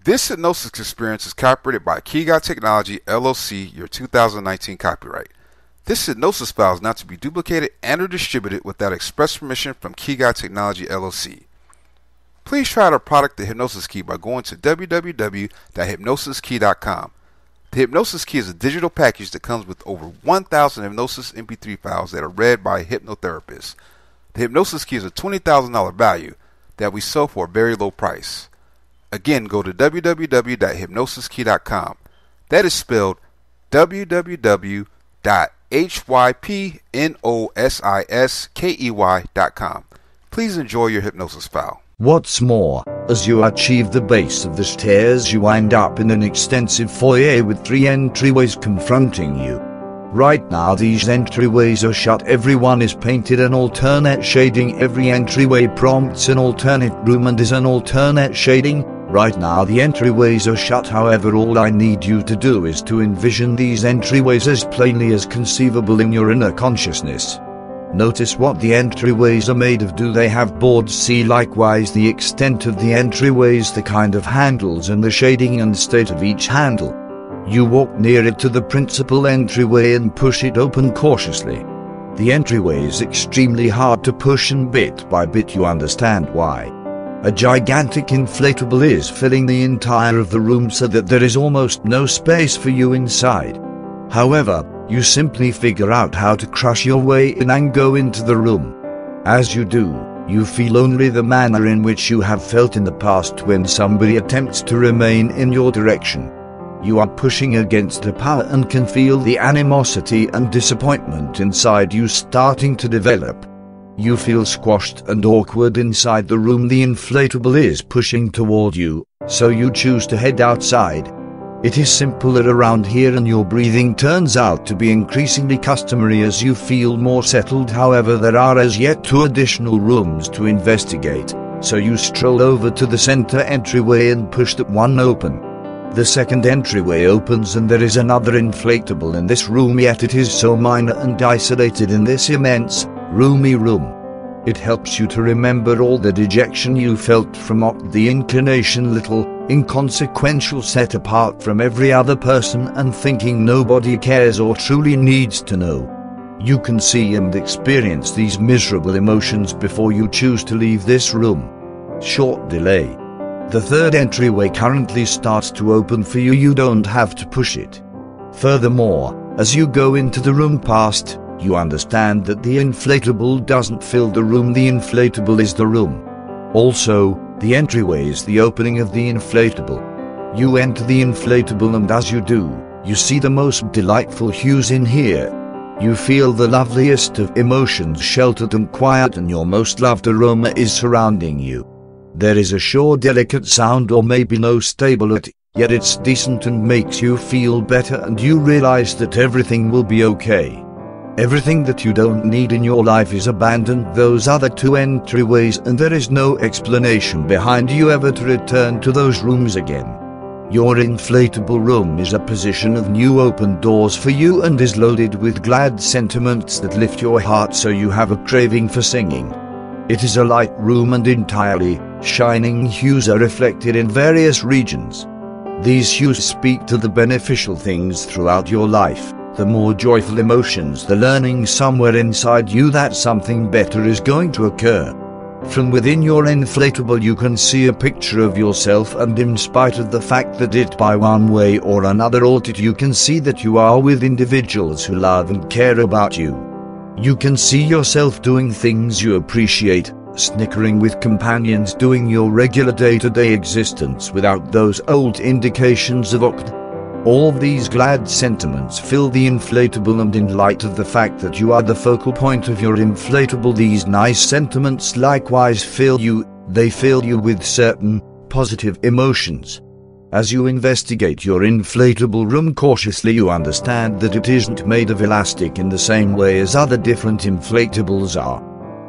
This hypnosis experience is copyrighted by Key Technology, LLC, your 2019 copyright. This hypnosis file is not to be duplicated and or distributed without express permission from Key Technology, LLC. Please try the product The Hypnosis Key by going to www.hypnosiskey.com. The Hypnosis Key is a digital package that comes with over 1,000 Hypnosis Mp3 files that are read by a hypnotherapist. The Hypnosis Key is a $20,000 value that we sell for a very low price. Again, go to www.hypnosiskey.com. That is spelled www.hypnosiskey.com. Please enjoy your hypnosis file. What's more, as you achieve the base of the stairs, you wind up in an extensive foyer with 3 entryways confronting you. Right now these entryways are shut. Everyone is painted an alternate shading. Every entryway prompts an alternate room and is an alternate shading. Right now the entryways are shut, however all I need you to do is to envision these entryways as plainly as conceivable in your inner consciousness. Notice what the entryways are made of. Do they have boards? See likewise the extent of the entryways, the kind of handles and the shading and state of each handle. You walk near it to the principal entryway and push it open cautiously. The entryway is extremely hard to push, and bit by bit you understand why. A gigantic inflatable is filling the entire of the room so that there is almost no space for you inside. However, you simply figure out how to crush your way in and go into the room. As you do, you feel only the manner in which you have felt in the past when somebody attempts to remain in your direction. You are pushing against a power and can feel the animosity and disappointment inside you starting to develop. You feel squashed and awkward inside the room. The inflatable is pushing toward you, so you choose to head outside. It is simpler around here and your breathing turns out to be increasingly customary as you feel more settled. However, there are as yet 2 additional rooms to investigate, so you stroll over to the center entryway and push that one open. The second entryway opens and there is another inflatable in this room, yet it is so minor and isolated in this immense, roomy room. It helps you to remember all the dejection you felt from the inclination, little, inconsequential, set apart from every other person and thinking nobody cares or truly needs to know. You can see and experience these miserable emotions before you choose to leave this room. Short delay. The third entryway currently starts to open for you. You don't have to push it. Furthermore, as you go into the room past, you understand that the inflatable doesn't fill the room. The inflatable is the room. Also, the entryway is the opening of the inflatable. You enter the inflatable and as you do, you see the most delightful hues in here. You feel the loveliest of emotions sheltered and quiet, and your most loved aroma is surrounding you. There is a sure delicate sound or maybe no stability, yet it's decent and makes you feel better, and you realize that everything will be okay. Everything that you don't need in your life is abandoned those other 2 entryways, and there is no explanation behind you ever to return to those rooms again. Your inflatable room is a position of new open doors for you and is loaded with glad sentiments that lift your heart so you have a craving for singing. It is a light room and entirely shining hues are reflected in various regions. These hues speak to the beneficial things throughout your life, the more joyful emotions, the learning somewhere inside you that something better is going to occur. From within your inflatable you can see a picture of yourself, and in spite of the fact that it by one way or another altered, you can see that you are with individuals who love and care about you. You can see yourself doing things you appreciate, snickering with companions, doing your regular day-to-day existence without those old indications of all these glad sentiments fill the inflatable, and in light of the fact that you are the focal point of your inflatable, these nice sentiments likewise fill you. They fill you with certain positive emotions. As you investigate your inflatable room cautiously, you understand that it isn't made of elastic in the same way as other different inflatables are.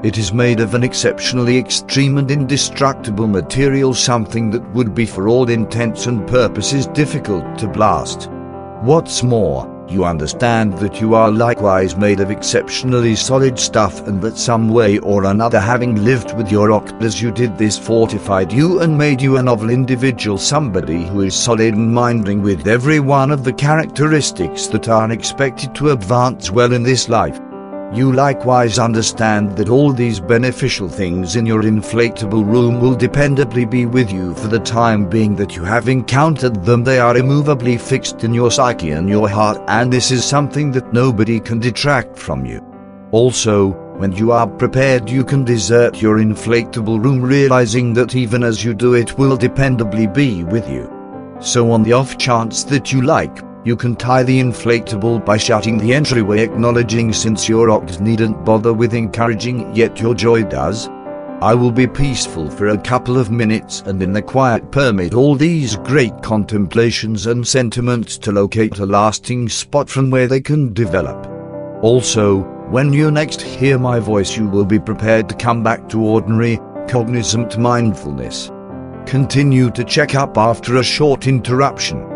It is made of an exceptionally extreme and indestructible material, something that would be for all intents and purposes difficult to blast. What's more, You understand that you are likewise made of exceptionally solid stuff, and that some way or another, having lived with your oct as you did, this fortified you and made you a novel individual, somebody who is solid and minding with every one of the characteristics that are expected to advance well in this life. You likewise understand that all these beneficial things in your inflatable room will dependably be with you for the time being that you have encountered them. They are immovably fixed in your psyche and your heart, and this is something that nobody can detract from you. Also, when you are prepared, you can desert your inflatable room, realizing that even as you do, it will dependably be with you. So on the off chance that you like, you can tie the inflatable by shutting the entryway, acknowledging since your oct needn't bother with encouraging, yet your joy does. I will be peaceful for a couple of minutes, and in the quiet permit all these great contemplations and sentiments to locate a lasting spot from where they can develop. Also, when you next hear my voice, you will be prepared to come back to ordinary, cognizant mindfulness. Continue to check up after a short interruption.